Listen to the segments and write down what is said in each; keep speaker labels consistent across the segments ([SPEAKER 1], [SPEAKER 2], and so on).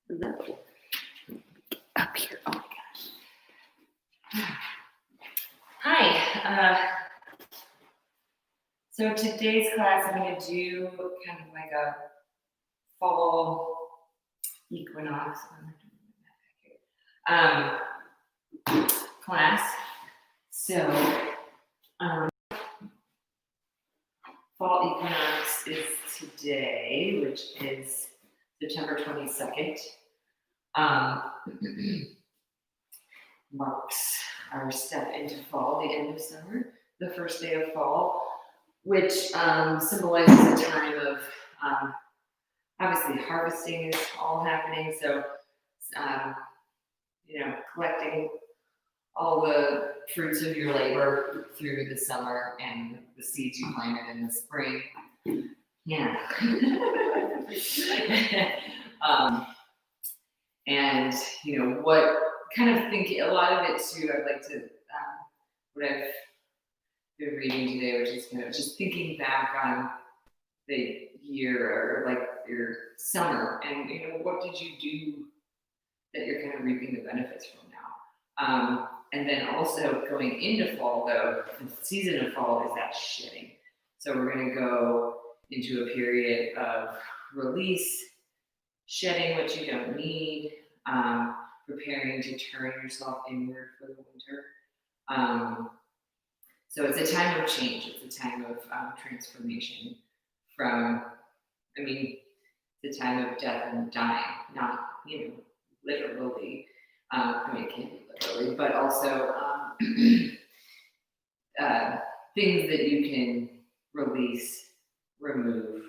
[SPEAKER 1] Hello. Up here. Oh my gosh. Hi. So today's class, I'm going to do kind of like a fall equinox class. So fall equinox is today, which is September 22nd. Marks our step into fall, the end of summer, the first day of fall, which symbolizes a time of obviously harvesting is all happening. So, collecting all the fruits of your labor through the summer and the seeds you planted in the spring. Yeah. And what kind of thinking, a lot of it too, I'd like to, what I've been reading today, which is kind of just thinking back on the year or like your summer and, what did you do that you're kind of reaping the benefits from now? And then also going into fall though, the season of fall is that shedding. So we're going to go into a period of release, shedding what you don't need, preparing to turn yourself inward for the winter. So it's a time of change. It's a time of transformation from, it's a time of death and dying, not, literally. It can be literally, but also things that you can release, remove,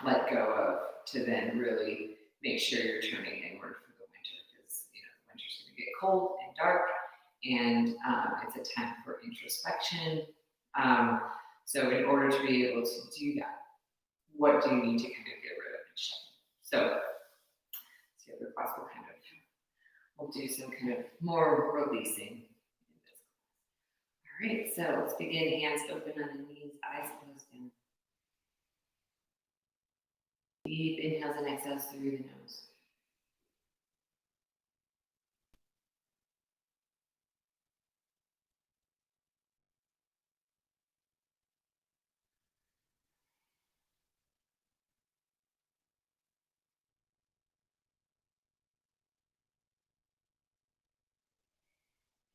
[SPEAKER 1] let go of to then really make sure you're turning inward for the winter because the winter's going to get cold and dark and it's a time for introspection. So in order to be able to do that, what do you need to kind of get rid of and shed? So the other class we'll do some kind of more releasing. All right, so let's begin. Hands open on the knees, eyes closed down. Deep inhales and exhales through the nose.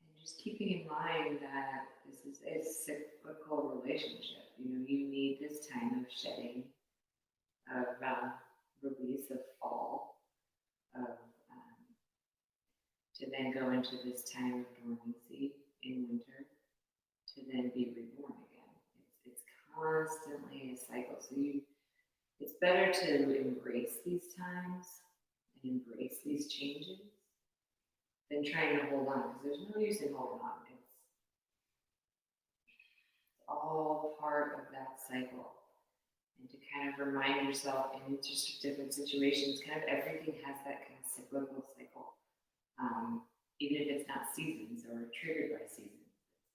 [SPEAKER 1] And just keeping in mind that this is a cyclical relationship. You need this time of shedding, of release, of fall, of to then go into this time of dormancy in winter, to then be reborn again. It's constantly a cycle. So it's better to embrace these times and embrace these changes than trying to hold on, because there's no use in holding on. It's all part of that cycle. And to kind of remind yourself in just different situations, kind of everything has that kind of cyclical cycle. Even if it's not seasons or triggered by seasons.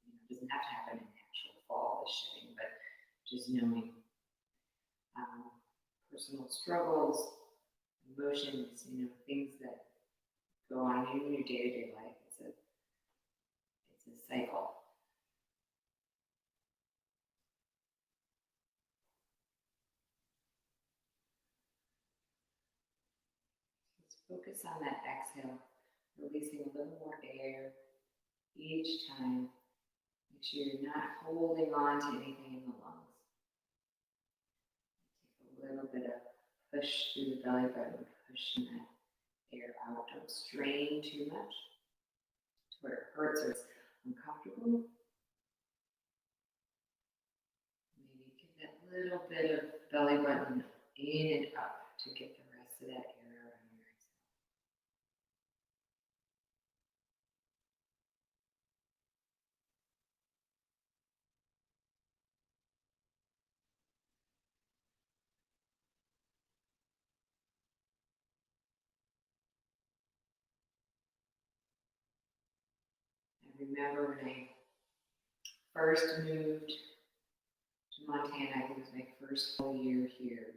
[SPEAKER 1] It doesn't have to happen in the actual fall, the shedding, but just knowing personal struggles, emotions, things that go on in your day-to-day life. It's a cycle. Let's focus on that exhale, releasing a little more air each time. Make sure you're not holding on to anything in the lungs. Take a little bit of push through the belly button, pushing that air out. Don't strain too much to where it hurts or it's uncomfortable. Maybe give that little bit of belly button in and up to get the rest of that air out on your exhale. I remember when I first moved to Montana, I think it was my first full year here.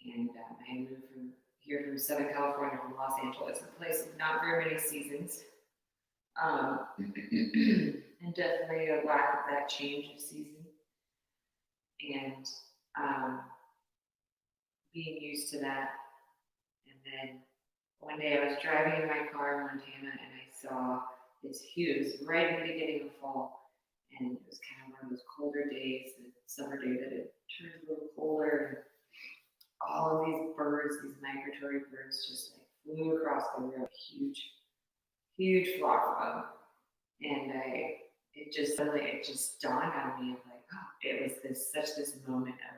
[SPEAKER 1] And I moved from Southern California, from Los Angeles, a place with not very many seasons. And definitely a lack of that change of season. And being used to that. And then one day I was driving in my car in Montana and I saw this huge, right in the beginning of fall. And it was kind of one of those colder days, the summer day that it turned a little colder. And all of these birds, these migratory birds, just like flew across the road, huge flock of them. And it just dawned on me of like, oh, it was this moment of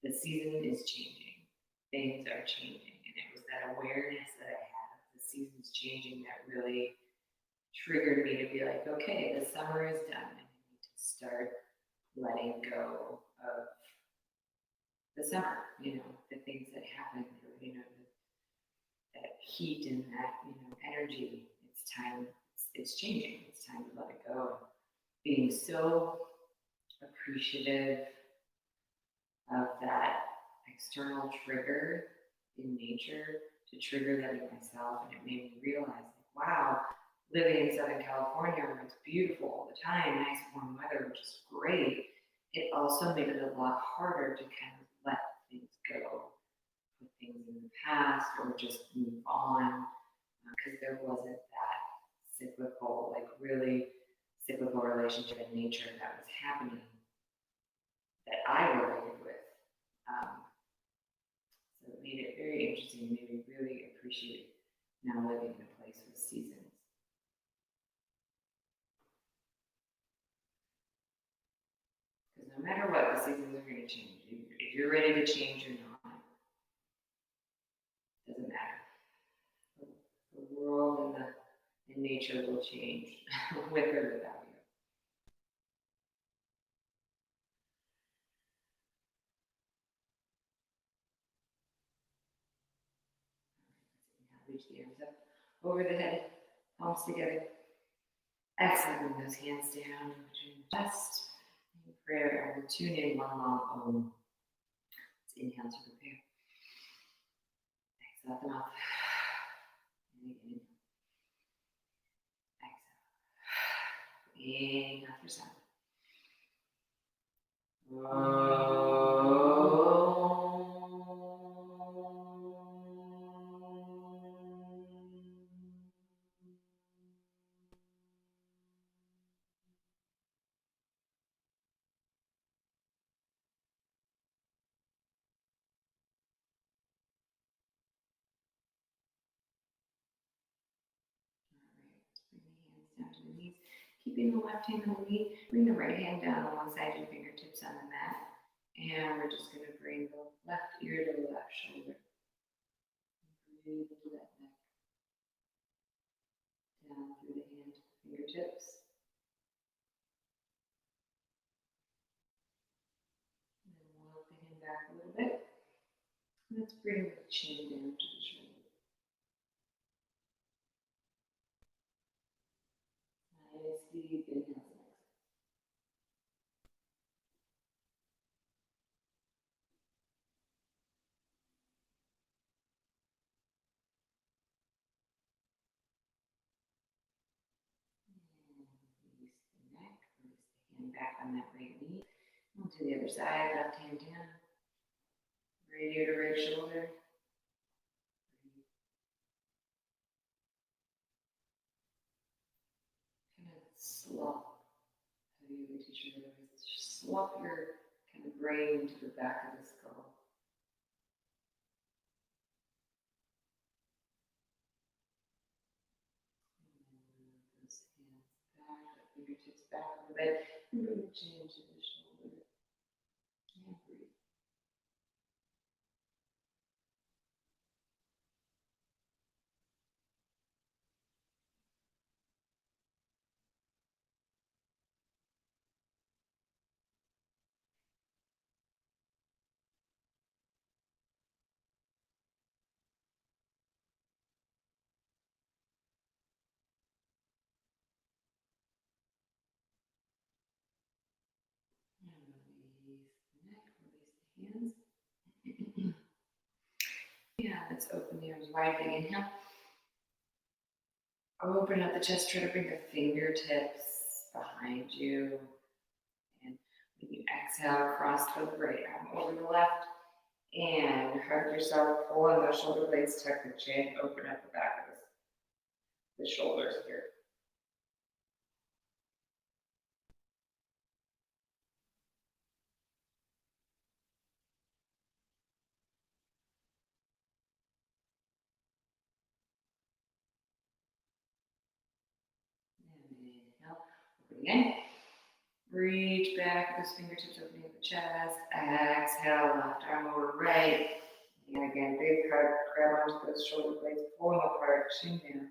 [SPEAKER 1] the season is changing, things are changing, and it was that awareness that I had of the seasons changing that really triggered me to be like, okay, the summer is done, and I need to start letting go of the summer, the things that happen, that heat and that, energy. It's time, it's changing. It's time to let it go. Being so appreciative of that external trigger in nature to trigger that in myself. And it made me realize, like, wow, living in Southern California where it's beautiful all the time, nice warm weather, which is great, it also made it a lot harder to kind of let things go, put things in the past, or just move on, because there wasn't that cyclical, like really cyclical relationship in nature that was happening that I related with. So it made it very interesting, made me really appreciate now living in a place with seasons. Because no matter what, the seasons are going to change. If you're ready to change or not, it doesn't matter. The world and nature will change with or without you. Reach the arms up over the head, palms together. Exhale, bring those hands down between the chest. In prayer, and we'll tune in one long Om. Let's inhale to prepare. Exhale the mouth. And again. Exhale. Inhale for sound. Down to the knees. Keeping the left hand on the knee, bring the right hand down alongside your fingertips on the mat. And we're just going to bring the left ear to the left shoulder. Breathe into that neck. Down through the hand to the fingertips. And then walk the hand back a little bit. Let's bring the chin down to the shoulder. Nice deep inhale. Release the neck, release the hand back on that right knee. On to the other side, left hand down. Right ear to right shoulder. Kind of slump. How do you teach your otherwise? Just slump your kind of brain to the back of the skull. Fingertips back a little bit, and bring the chin to the shoulder. And breathe. And release the neck, release the hands. Let's open the arms wide. Big inhale. Open up the chest. Try to bring the fingertips behind you. And when you exhale, cross the right arm over the left. And hug yourself. Pull on those shoulder blades. Tuck the chin. Open up the back of the shoulders here. And inhale. Open again. Reach back, those fingertips opening the chest. Exhale, left arm over right. And again, big hug, grab onto those shoulder blades, pull them apart, chin down.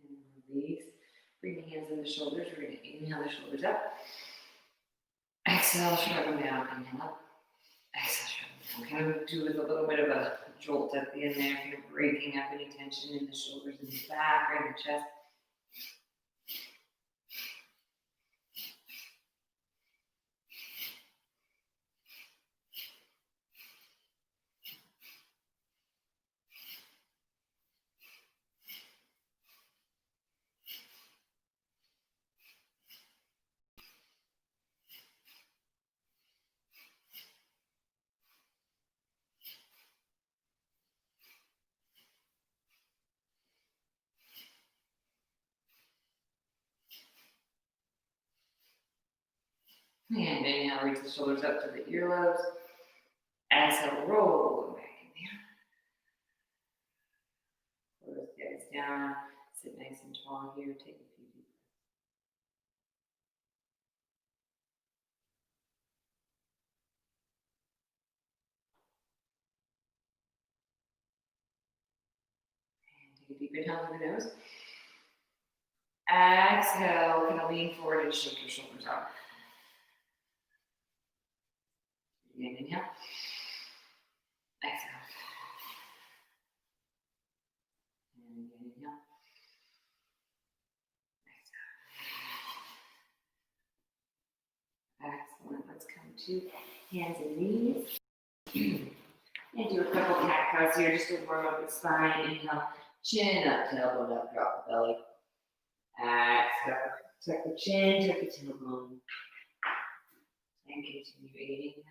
[SPEAKER 1] And release. Bring the hands in the shoulders. We're going to inhale the shoulders up. Exhale, shrug them down. Inhale up. Exhale, shrug them down. Kind of do with a little bit of a jolt at the end there, kind of breaking up any tension in the shoulders and the back or in the chest. And inhale, reach the shoulders up to the earlobes. Exhale, roll them back in there. Close the eyes down. Sit nice and tall here. Take a few deep breaths. And take a deep inhale through the nose. Exhale, kind of lean forward and shake your shoulders out. Again, inhale. Exhale. And again, inhale. Exhale. Excellent. Let's come to hands and knees. And do a couple cat cows here just to warm up the spine. Inhale, chin up, tailbone up, drop the belly. Exhale, tuck the chin, tuck the tailbone. And continue eating.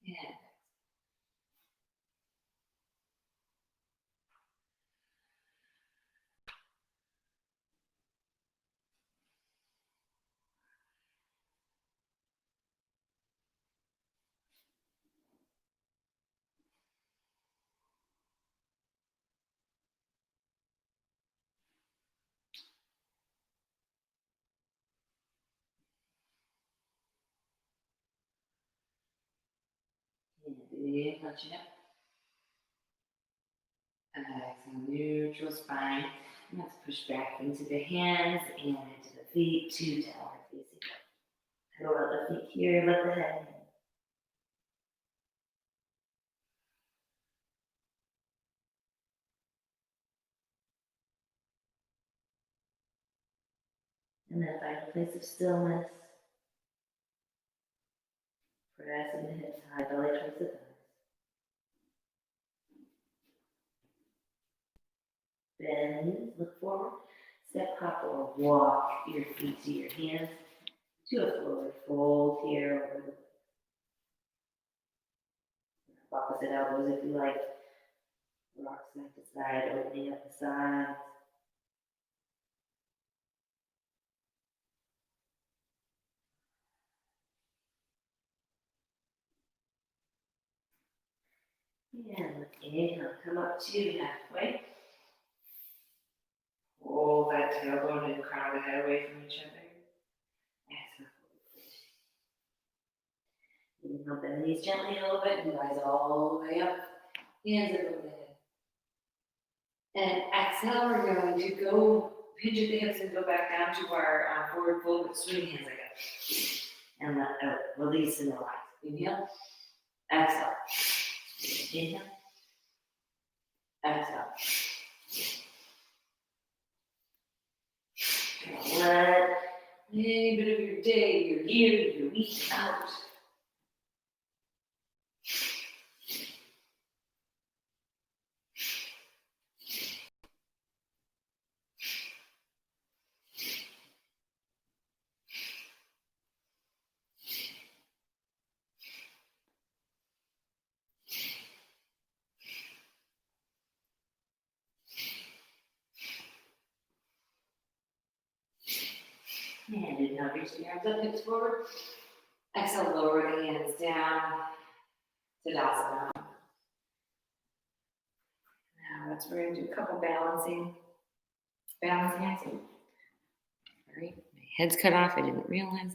[SPEAKER 1] And inhale, chin up. Exhale, neutral spine. And let's push back into the hands and into the feet to downward facing dog. Pedal out the feet here, let the head hang. And then find a place of stillness. Pressing the hips high, belly towards the thighs. Bend the knees, look forward. Step, hop, or walk your feet to your hands to a forward fold here over the opposite elbows if you like. Rock side to side, opening up the sides. And inhale, come up to halfway. Hold that tailbone and crown of the head away from each other. Exhale. Inhale, bend the knees gently a little bit and rise all the way up. Hands over the head. And exhale, we're going to go hinge at the hips and go back down to our forward fold with swing hands like that. And let out, release and relax. Inhale, exhale. Inhale, exhale. any bit of your day, your year, your week out. And inhale, reach the arms up, hips forward. Exhale, lower the hands down. Tadasana. Now we're going to do a couple balancing acts. All right, my head's cut off. I didn't realize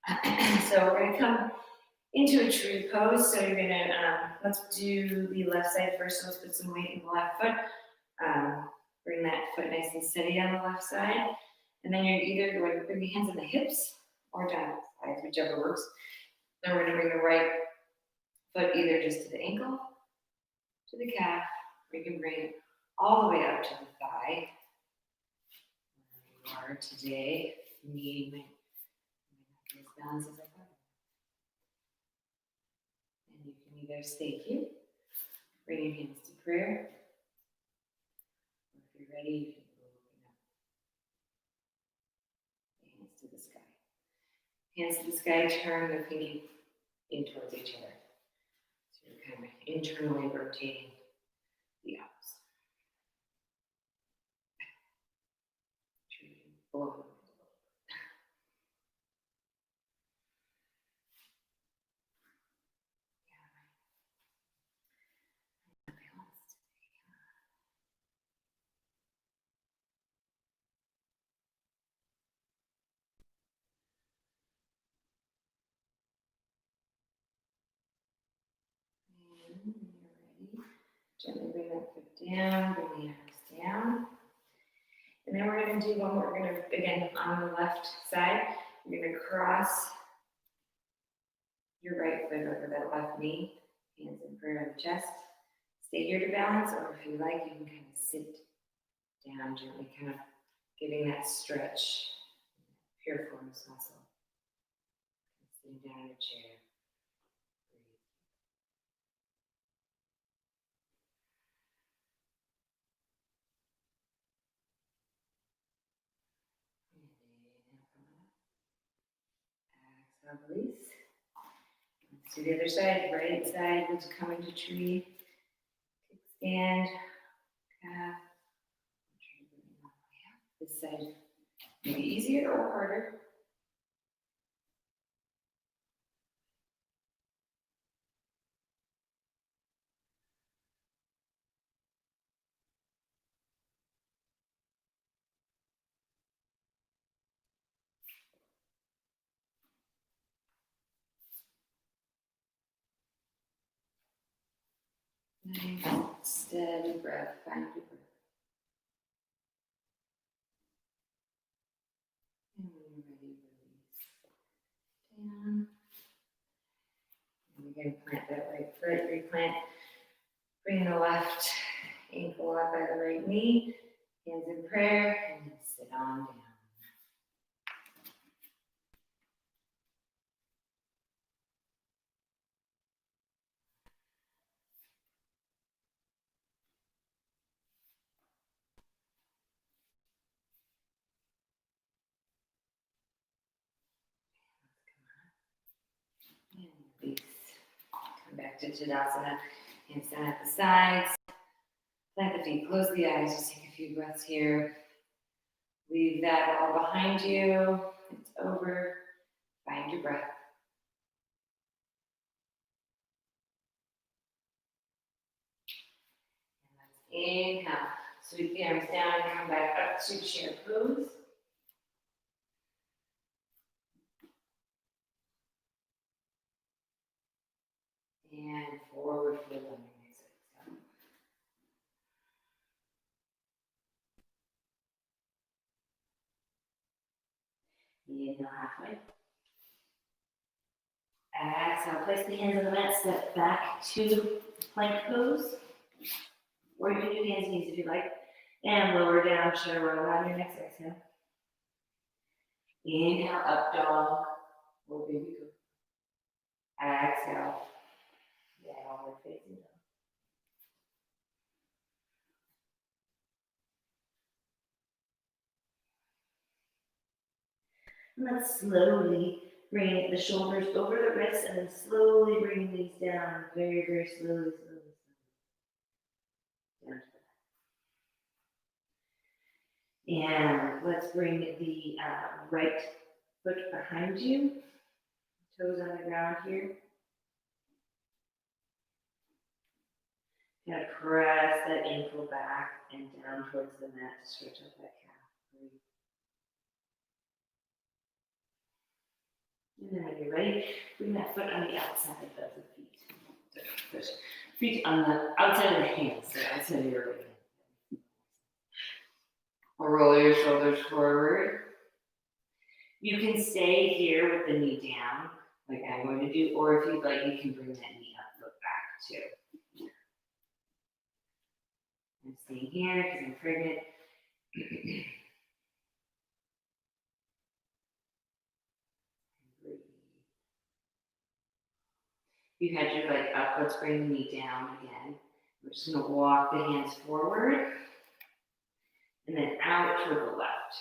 [SPEAKER 1] that. So we're going to come into a tree pose. So you're going to, let's do the left side first. So let's put some weight in the left foot. Bring that foot nice and steady on the left side. And then you're either going to bring the hands on the hips or down the sides, whichever works. Then we're going to bring the right foot either just to the ankle, to the calf, or you can bring it all the way up to the thigh. Where you are today, needing my balance as I go. And you can either stay here, bring your hands to prayer, or if you're ready, you can go open up. Hands to the sky. Hands to the sky, turn the pinky in towards each other. So you're kind of internally rotating the arms. Blow. And when you're ready, gently bring that foot down, bring the arms down. And then we're going to do one more. We're going to, again, on the left side, you're going to cross your right foot over that left knee, hands in prayer on the chest. Stay here to balance, or if you like, you can kind of sit down gently, kind of giving that stretch, piriformis muscle. Sitting down in a chair. Exhale, release. Let's do the other side. Right side, let's come into tree. Kickstand, calf. This side may be easier or harder. Nice, steady breath. Find your breath. And when you're ready, release down. And again, plant that right foot, replant. Bring the left ankle up by the right knee. Hands in prayer, and then sit on down. And release. Come back to Tadasana. Hands down at the sides. Plant the feet, close the eyes, just take a few breaths here. Leave that all behind you. It's over. Find your breath. And let's inhale. Sweep the arms down and come back up to chair pose. And forward fold on your next exhale. Inhale halfway. Exhale, place the hands on the mat, step back to plank pose. Or you can do hands and knees if you like. And lower down, chair roll on your next exhale. Inhale, up dog, or baby go. Exhale, downward facing dog.
[SPEAKER 2] And let's slowly bring the shoulders over the wrists and then slowly bring these down, very, very slowly, slowly, slowly. Down. And let's bring the right foot behind you, toes on the ground here. Kind of press that ankle back and down towards the mat to stretch out that calf. And then when you're ready, bring that foot on the outside of the feet. Feet on the outside of the hands, so outside of your right hand.
[SPEAKER 1] Or roll your shoulders forward.
[SPEAKER 2] You can stay here with the knee down, like I'm going to do, or if you'd like, you can bring that knee up, foot back too. I'm staying here because I'm pregnant. You had your leg up, let's bring the knee down again. We're just going to walk the hands forward and then out toward the left.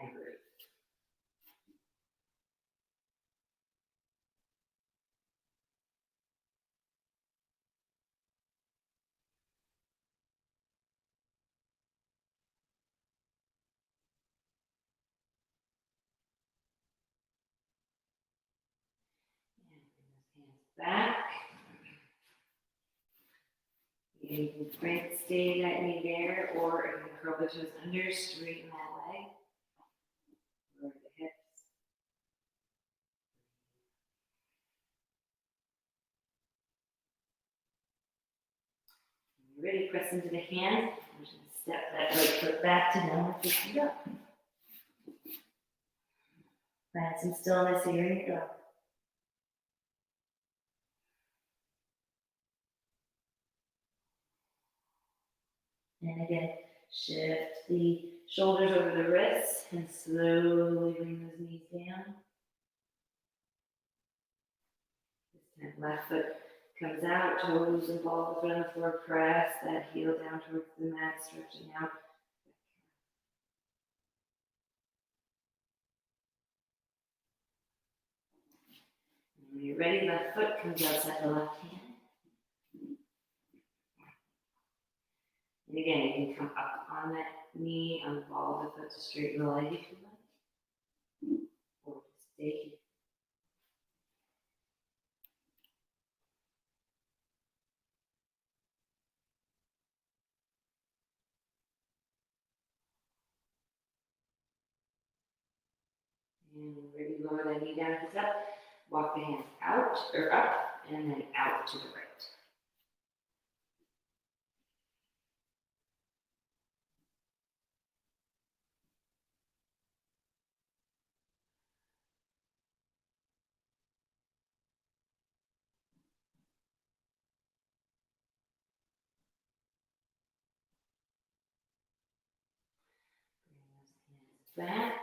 [SPEAKER 2] And breathe. Back. You can stay that knee there, or you can curl the toes under, straighten that leg. Lower the hips. When you're ready, press into the hands. I'm just going to step that right foot back to downward facing dog. Find some stillness here in your dog. And again, shift the shoulders over the wrists and slowly bring those knees down. This time, left foot comes out, toes and balls of the foot on the floor, press that heel down towards the mat, stretching out. And when you're ready, left foot comes outside the left hand. And again, you can come up on that knee, on the ball of the foot to straighten the leg if you like. Or stay here. And ready, lower that knee down if it's up. Walk the hands out or up and then out to the right. Bring those hands back.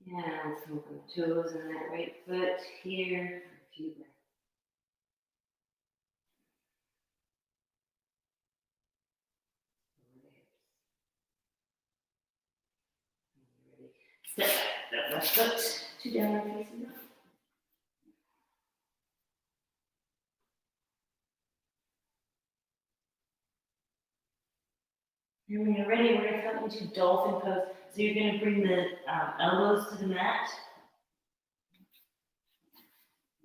[SPEAKER 2] Yeah, let's move the toes on that right foot here for a few breaths. Step back that left foot to downward facing dog. And when you're ready, we're going to come into dolphin pose. So you're going to bring the elbows to the mat.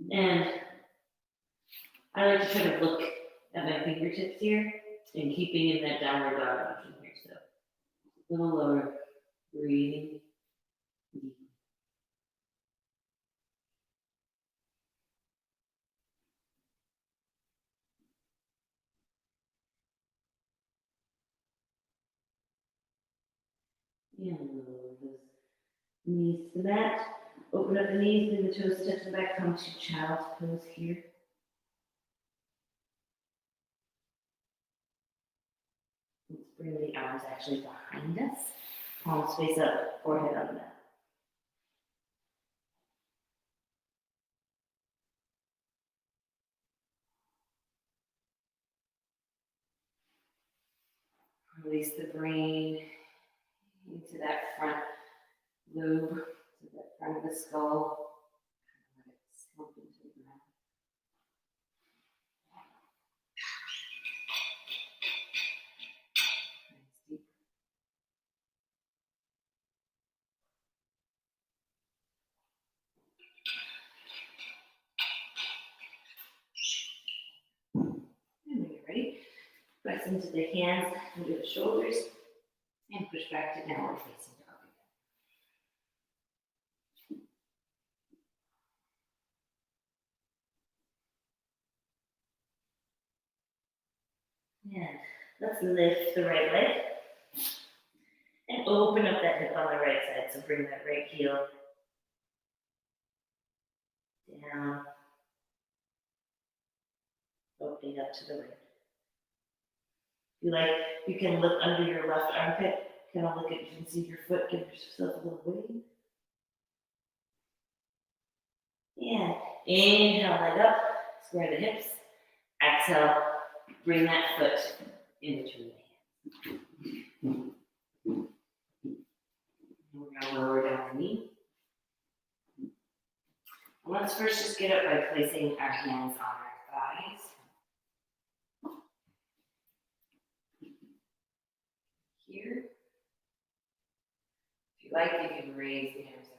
[SPEAKER 2] And I like to kind of look at my fingertips here and keeping in that downward dog motion here. So a little lower, breathing. And lower those knees to the mat. Open up the knees, bring the toes touch the back, come to child's pose here. Let's bring the arms actually behind us. Palms face up, forehead on the mat. Release the brain into that front lobe, to that front of the skull. Let it slump into the ground. Nice deep. And when you're ready, press into the hands, under the shoulders, and push back to downward facing dog again. And let's lift the right leg and open up that hip on the right side. So bring that right heel down, opening up to the right. If you like, you can look under your left armpit, kind of look at, you can see your foot, give yourself a little wave. And inhale, leg up, square the hips. Exhale, bring that foot in between the hands. And we're going to lower down the knee. And let's first just get up by placing our hands on our thighs. Here. If you like, you can raise the arms up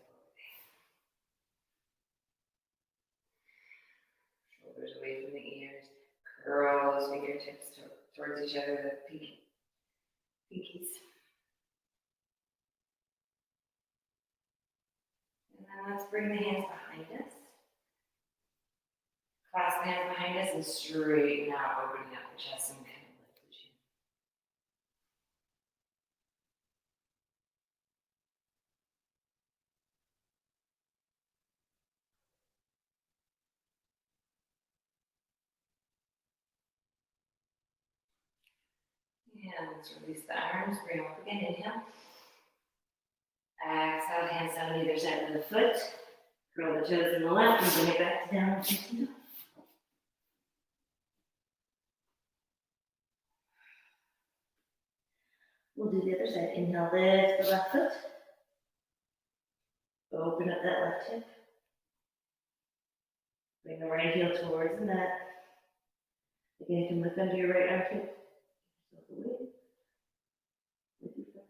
[SPEAKER 2] over there. Shoulders away from the ears. Curl those fingertips towards each other, the pinkies. And then let's bring the hands behind us. Clasp the hands behind us and straighten out, opening up the chest and kind of lift the chin. And let's release the arms, bring them up again, inhale. Exhale, hands down on either side of the foot. Curl the toes in the left and bring it back to downward facing dog. We'll do the other side. Inhale, lift the left foot. Open up that left hip. Bring the right heel towards the mat. Again, you can look under your right armpit. Away. With your foot.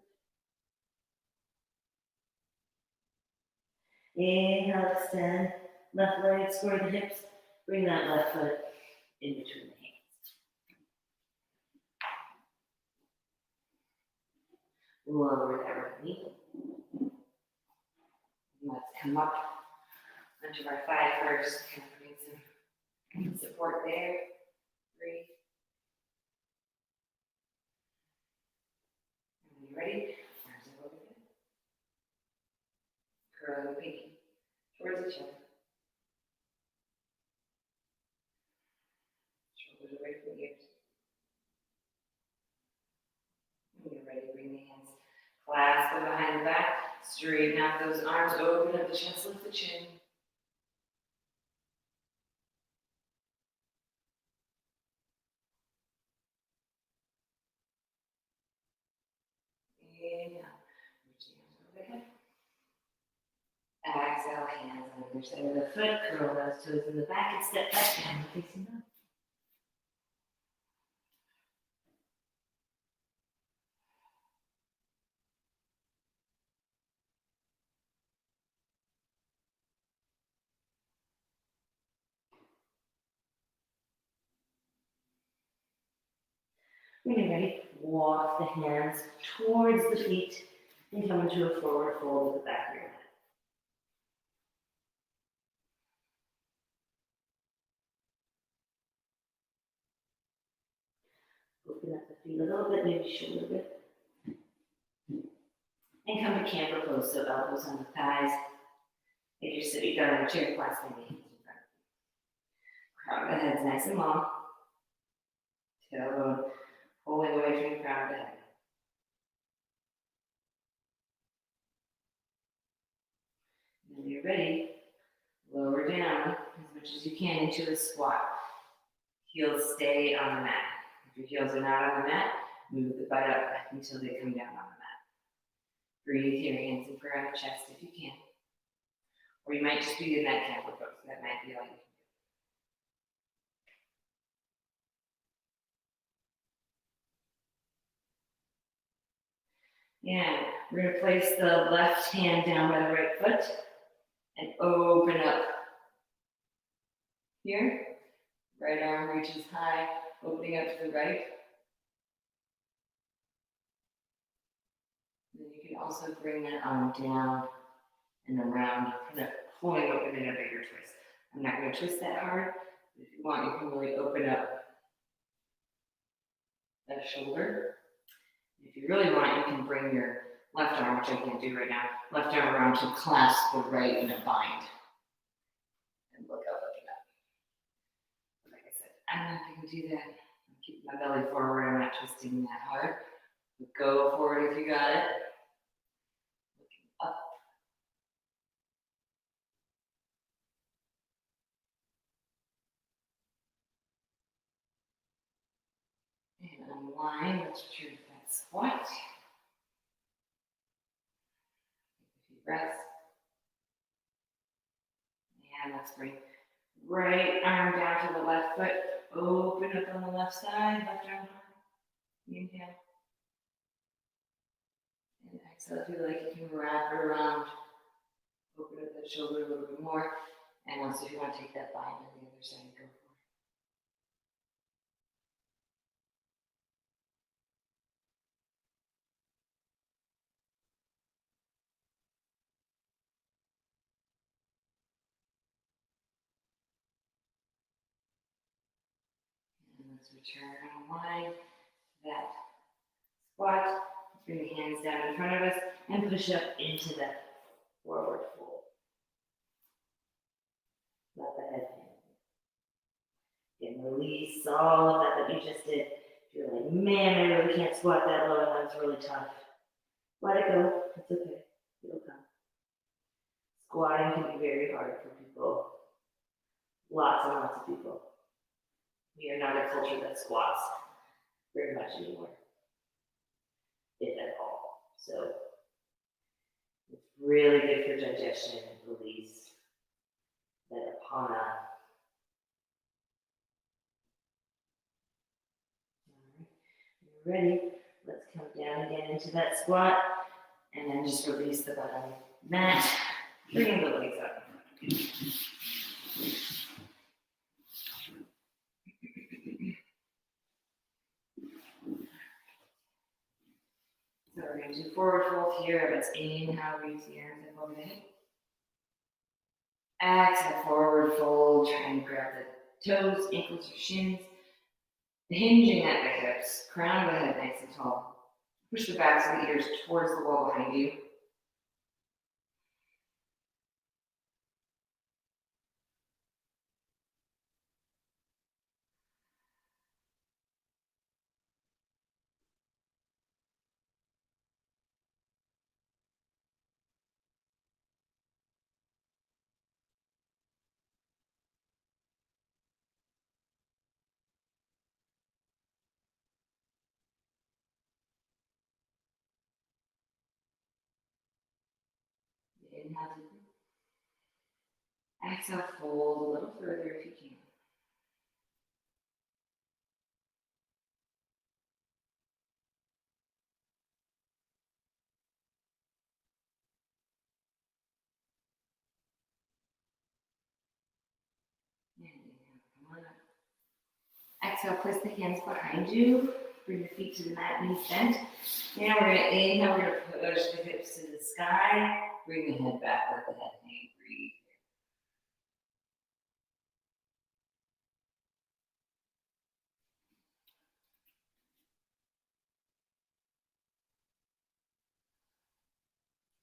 [SPEAKER 2] Inhale, extend. Left leg, square the hips. Bring that left foot in between the hands. Lower that right knee. Let's come up onto our thigh first. Kind of bring some support there. Breathe. And when you're ready, arms up over there. Curl the pinky towards each other. Shoulders away from the ears. When you're ready, bring the hands, clasp them behind the back, straighten out those arms, open up the chest, lift the chin. Inhale, reach the arms overhead. Exhale, hands on either side of the foot, curl those toes in the back and step back down, facing up. When you're ready, walk the hands towards the feet and come into a forward fold with the back of your mat. Open up the feet a little bit, maybe shoulder width. And come to camper pose, so elbows on the thighs. If you're sitting down in a chair, clasping the hands in front of you. Crown of the head's nice and long. Tailbone pulling away from the crown of the head.
[SPEAKER 1] When you're ready, lower down as much as you can into a squat. Heels stay on the mat. If your heels are not on the mat, move the butt up until they come down on the mat. Breathe your hands in prayer on the chest if you can. Or you might just be in that camel pose. That might be all you can do. And we're going to place the left hand down by the right foot and open up here. Right arm reaches high, opening up to the right. And then you can also bring that arm down and around, kind of pulling open in a bigger twist. I'm not going to twist that hard. If you want, you can really open up that shoulder. If you really want, you can bring your left arm, which I can't do right now, left arm around to clasp the right in a bind. And look up, looking up. Like I said, I'm not going to do that. I'm keeping my belly forward. I'm not twisting that hard. But go forward if you got it. Looking up. And unwind. Let's return to that squat. Take a few breaths. And let's bring right arm down to the left foot. Open up on the left side, left arm. Inhale. And exhale, if you like, you can wrap it around. Open up that shoulder a little bit more. And once if you want to take that bind on the other side, go for it. And let's return unwind that squat. Let's bring the hands down in front of us and push up into that forward fold. Let the head hang. And release all of that you just did. If you're like, man, I really can't squat that low and that was really tough. Let it go. It's okay. It'll come. Squatting can be very hard for people. Lots and lots of people. We are not a culture that squats very much anymore, if at all. So it's really good for digestion and release. That apana. All right. You're ready. Let's come down again into that squat and then just release the butt on the mat. Bring the legs up. So we're going to do forward fold here. Let's inhale, reach the arms up over the head. Exhale, forward fold. Try and grab the toes, ankles, or shins. Hinging at the hips. Crown of the head nice and tall. Push the backs of the ears towards the wall behind you. Inhale deeply. Exhale, fold a little further if you can. And inhale, come on up. Exhale, place the hands behind you. Bring the feet to the mat, knees bent. Now we're going to inhale, we're going to push the hips to the sky. Bring the head back, let the head hang, breathe.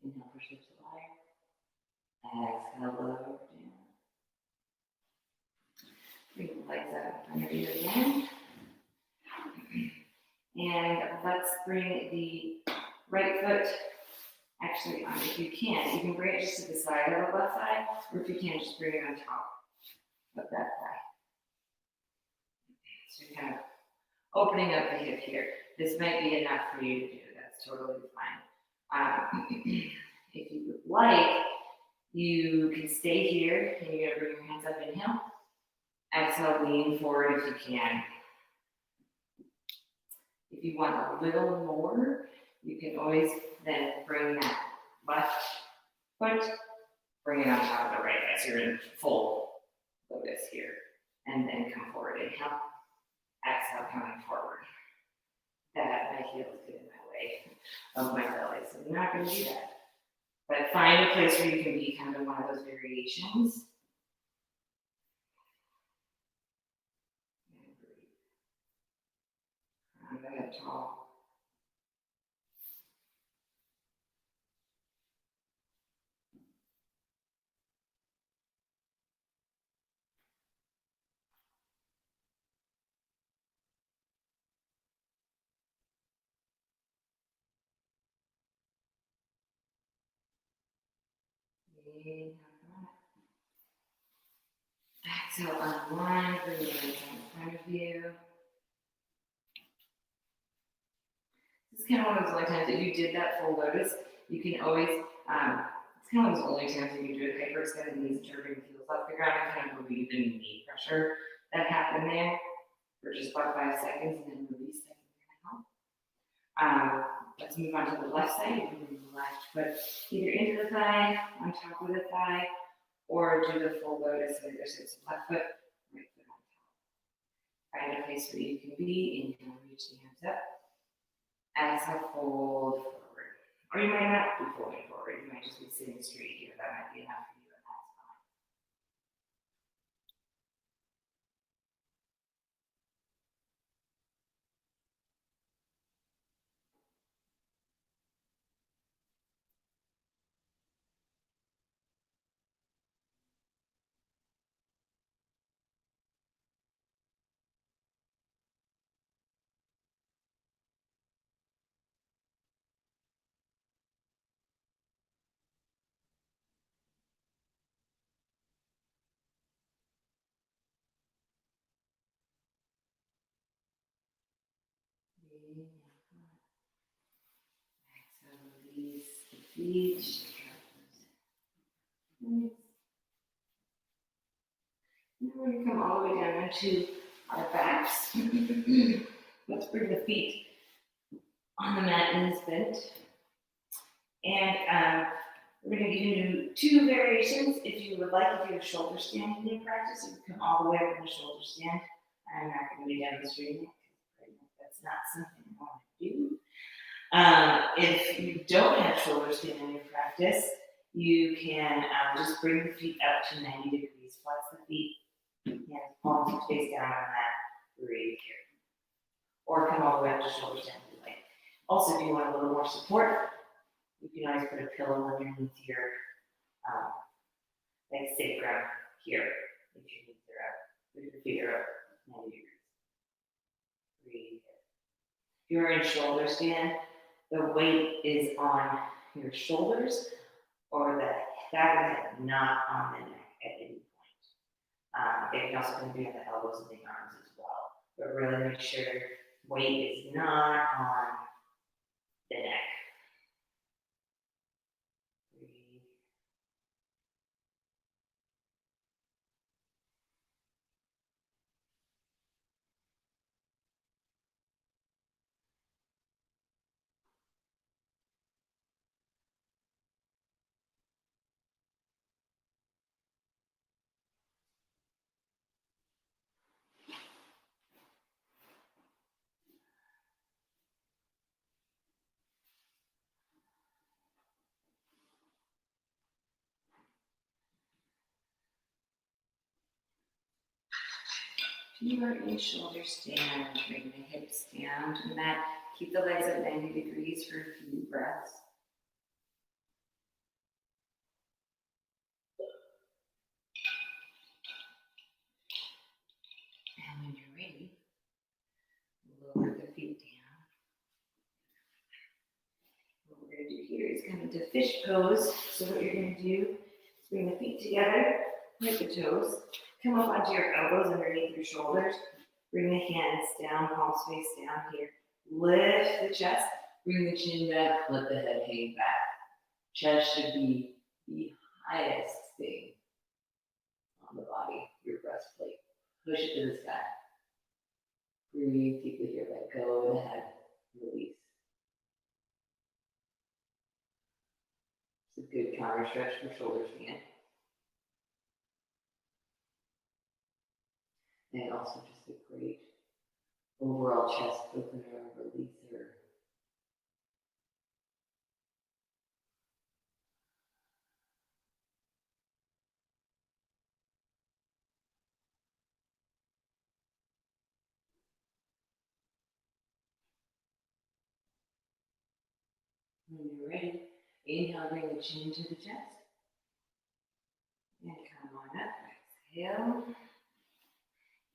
[SPEAKER 1] Inhale, push hips higher. Exhale, lower down. Bring the legs up under you again. And let's bring the right foot actually, if you can bring it just to the side of the left thigh, or if you can, just bring it on top of that thigh. So you're kind of opening up the hip here. This might be enough for you to do. That's totally fine. If you would like, you can stay here, and you're gonna bring your hands up, inhale. Exhale, lean forward if you can. If you want a little more, you can always then bring that left foot, bring it on top of the right thigh. So you're in full lotus here. And then come forward, inhale. Exhale, coming forward. That, my heel is getting in my way of my belly, so I'm not gonna do that. But find a place where you can be kind of one of those variations. And breathe. Crown the head tall. Inhale, come on. Exhale, unwind, bring your legs in front of you. This is kind of one of those only times if you did that full lotus, you can always, it's kind of one of those only times you can do it hyperextend the knees, turning the heels off the ground, and kind of relieve the knee pressure that happened there for just about 5 seconds, and then release that. Let's move on to the left side. You can bring the left foot either into the thigh, on top of the thigh, or do the full lotus on either side. So left foot, right foot on top. Find a place where you can be. Inhale, reach the hands up. Exhale, fold forward. Or you might not be folding forward. You might just be sitting straight here. That might be enough for you, and that's fine. Exhale, release the feet. Now we're going to come all the way down into our backs. Let's bring the feet on the mat, knees bent. And we're going to do 2 variations. If you would like, if you have shoulder stand in your practice, you can come all the way up in the shoulder stand. I'm not going to be demonstrating it because that's not something I want to do. If you don't have shoulder stand in your practice, you can just bring the feet up to 90 degrees. Flex the feet, and palms face down on that. Breathe here. Or come all the way up to shoulder stand if you like. Also, if you want a little more support, you can always put a pillow underneath your like sacrum here if your knees are up, if your feet are up 90 degrees. Breathe. If you're in shoulder stand, the weight is on your shoulders or the back of the head, not on the neck at any point. It can also be on the elbows and the arms as well, but really make sure weight is not on the neck. If you are in shoulder stand, bring the hips down to the mat. Keep the legs at 90 degrees for a few breaths. And when you're ready, lower the feet down. What we're going to do here is kind of
[SPEAKER 2] into fish pose. So what you're gonna do is bring the feet together, point the toes, come up onto your elbows underneath your shoulders, bring the hands down, palms face down here. Lift the chest, bring the chin back, let the head hang back. Chest should be the highest thing on the body, your breastplate. Push it to the sky. Breathe deeply here, let go of the head, release. It's a good counter stretch for shoulders again. And also just a great overall chest opener, releaser. When you're ready, inhale, bring the chin to the chest. And come on up, exhale.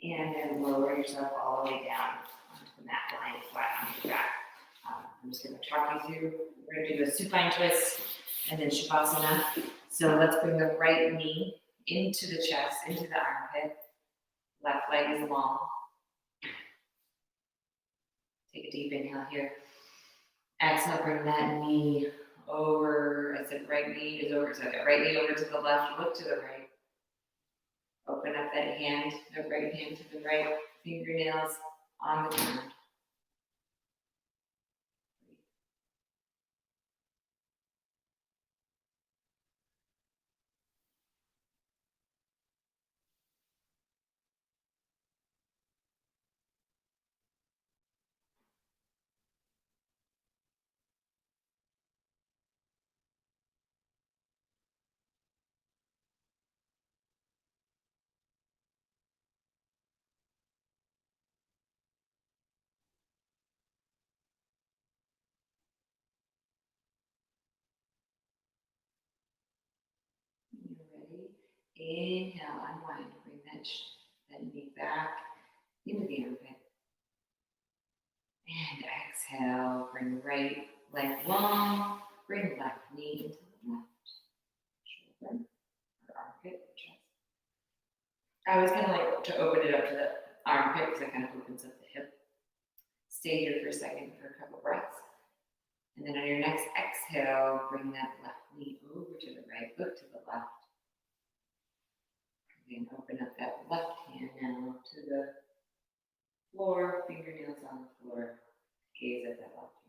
[SPEAKER 2] And then lower yourself all the way down onto the mat, lying flat on your back. I'm just going to talk you through. We're going to do a supine twist and then Shavasana. So let's bring the right knee into the chest, into the armpit. Left leg is long. Take a deep inhale here. Exhale, bring that knee over. I said right knee is over. So that right knee over to the left. Look to the right. Open up that hand, the right hand to the right. Fingernails on the ground. When you're ready, inhale, unwind. Bring that knee back into the armpit. And exhale, bring the right leg long. Bring left knee into the left shoulder or armpit or chest. I always kind of like to open it up to the armpit because it kind of opens up the hip. Stay here for a second for a couple breaths. And then on your next exhale, bring that left knee over to the right, look to the left. And open up that left hand now to the floor, fingernails on the floor. Gaze at that left hand.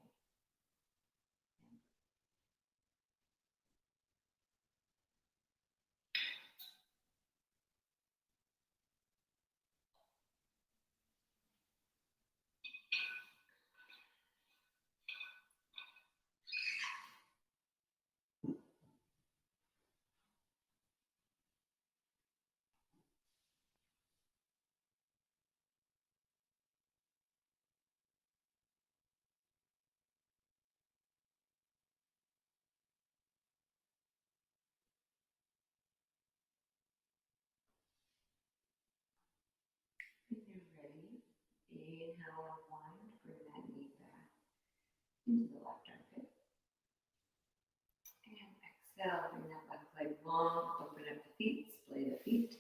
[SPEAKER 2] When you're ready, inhale, unwind, bring that knee back into the left armpit. And exhale, bring that left leg long, open up the feet, splay the feet.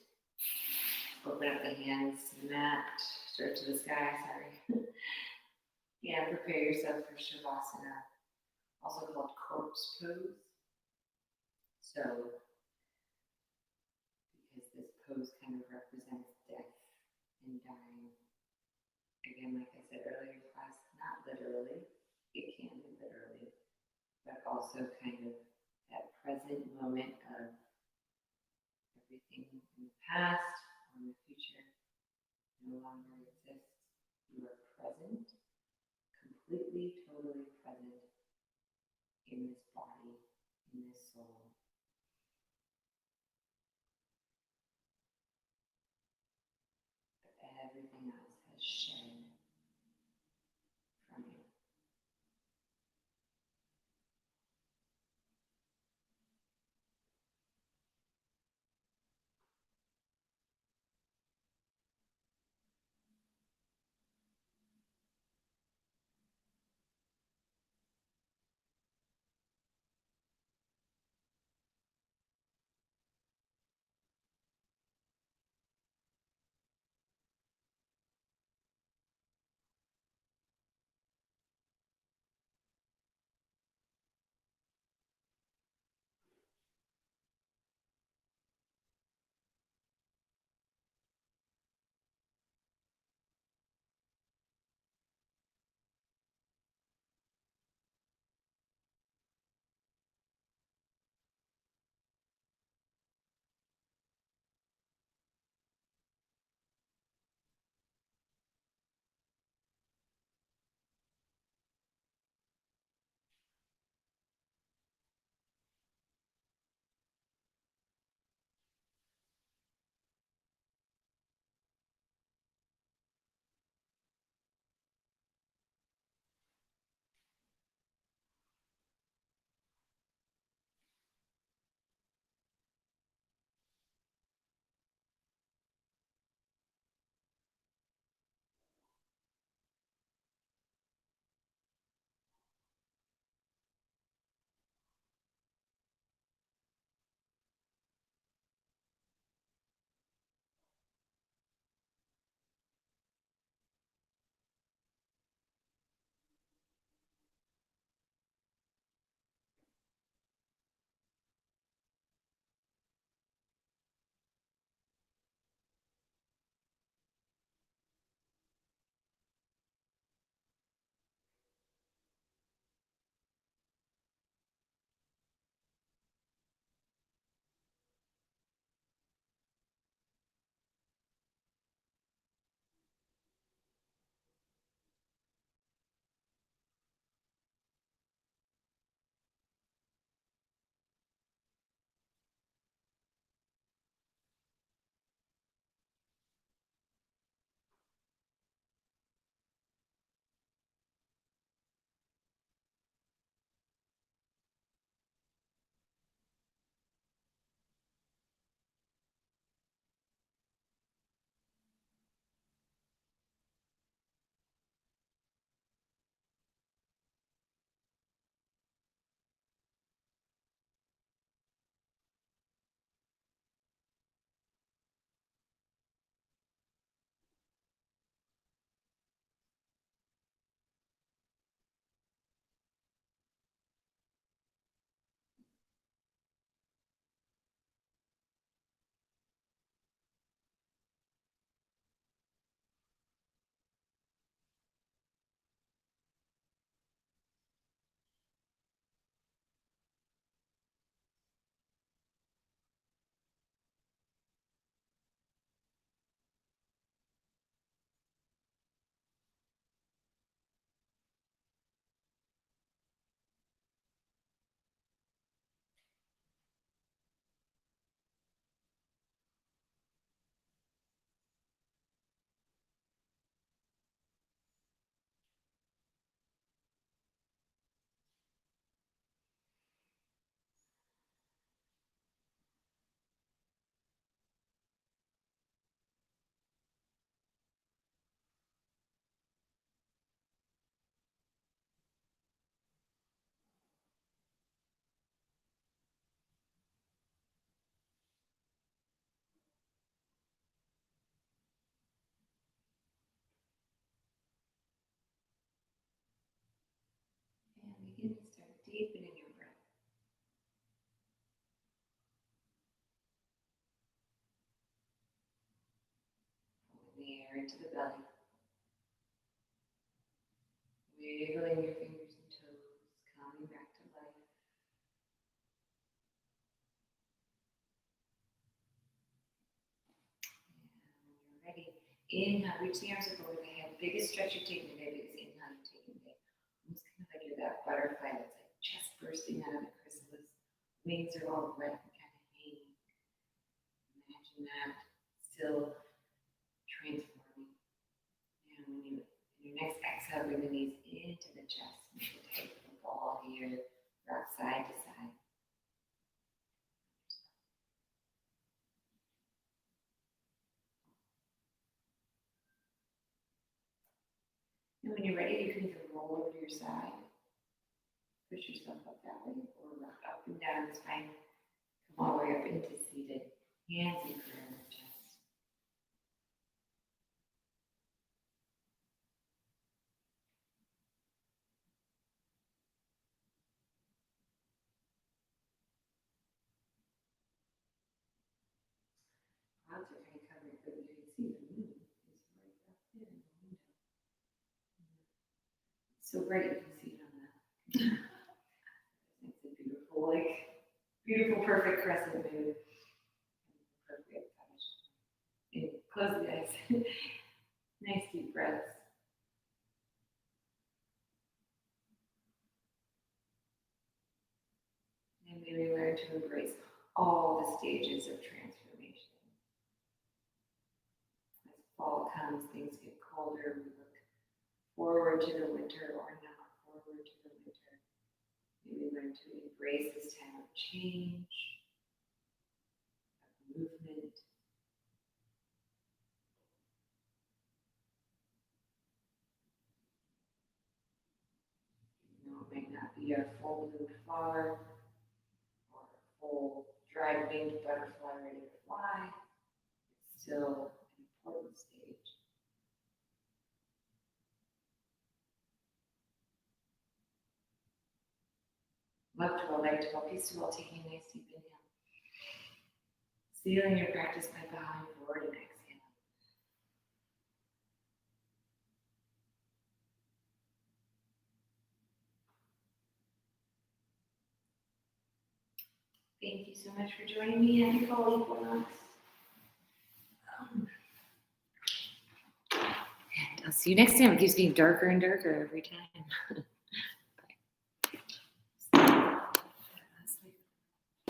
[SPEAKER 2] Open up the hands to the mat, stretch to the sky, sorry. Yeah, prepare yourself for Shavasana, also called corpse pose. So, because this pose kind of represents death and dying. Again, like I said earlier in class, not literally, it can be literally, but also kind of that present moment of everything in the past or in the future no longer exists. You are present, completely, totally present in this body, in this soul. But everything else has shed from you.
[SPEAKER 1] air into the belly. Wiggling your fingers and toes, coming back to life. And when you're ready, inhale, reach the arms up over the head. Biggest stretch you're taking today, biggest inhale you're taking today. Almost kind of like you're that butterfly that's like just bursting out of the chrysalis. Wings are all wet and kind of hanging. Imagine that still transforming. And when you, in your next exhale, bring the knees into the chest. Make the type of a ball here. Rock side to side. And when you're ready, you can either roll over to your side, push yourself up that way, or rock up and down the spine. Come all the way up into seated. Hands in prayer on the chest. Clouds are kind of covering, but you can see the moon is right up there in the window. It's so bright you can see it on that. It's a beautiful, beautiful, perfect crescent moon. Perfect touch. And close the eyes. Nice deep breaths. And maybe learn to embrace all the stages of transformation. As fall comes, things get colder. We look forward to the winter or not forward to the winter. Maybe learn to embrace this time of change, of movement. You know, it might not be a full bloomed flower or a full dried winged butterfly ready to fly. It's still an important stage. Love to all, like to all, peace to all, taking a nice deep inhale. Sealing your practice by bowing forward and exhale. Thank you so much for joining me. Happy fall Equinox. And I'll see you next time. It keeps getting darker and darker every time.